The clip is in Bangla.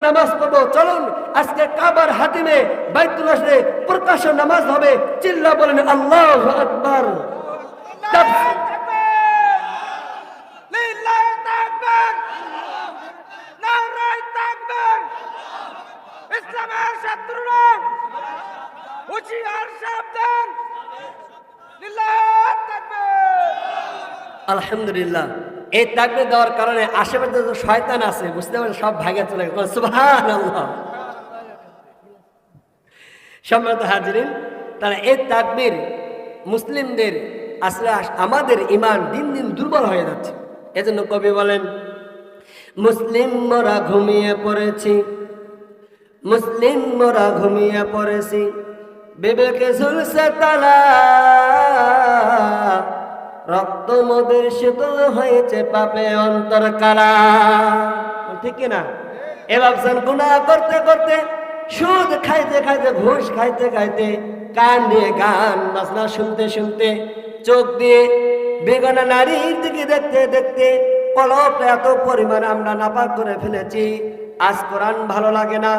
নামাজ পড়বো। চলুন আজকে কাবার হাতিমে বাইতুল হাশরে প্রকাশ্য নামাজ হবে। চিল্লা বলেন আল্লাহু আকবার। ইসলামের শত্রুরা হুঁশিয়ার সাবধান। লিল্লাহ তাকবীর। আলহামদুলিল্লাহ, এই তাকবীর দেওয়ার কারণে আশেপাশে যে শয়তান আছে বুঝতে পারেন সব ভাগে চলে গেল। সুবহানাল্লাহ। সম্মানিত হাজিরিন, তারা এই তাকবীর মুসলিমদের আসলে আমাদের ঈমান দিন দিন দুর্বল হয়ে যাচ্ছে। এজন্য কবি বলেন, মুসলিম মোরা ঘুমিয়ে পড়েছি, মুসলিম মোরা ঘুমিয়ে পড়েছি, বিবেকে ঝুলছে তালা, রক্ত মোদের শীতল হয়েছে পাপে অন্তর কালা। ঠিক কিনা? এ ভাবছেন গুনাহ করতে করতে, সুদ খাইতে খাইতে, ঘুষ খাইতে খাইতে, কান দিয়ে গান বাজনা শুনতে শুনতে, চোখ দিয়ে বেগানা নারীর দিকে দেখতে দেখতে কলব এত পরিমাণ আমরা নাপাক করে ফেলেছি। আজ কোরআন ভালো লাগে না,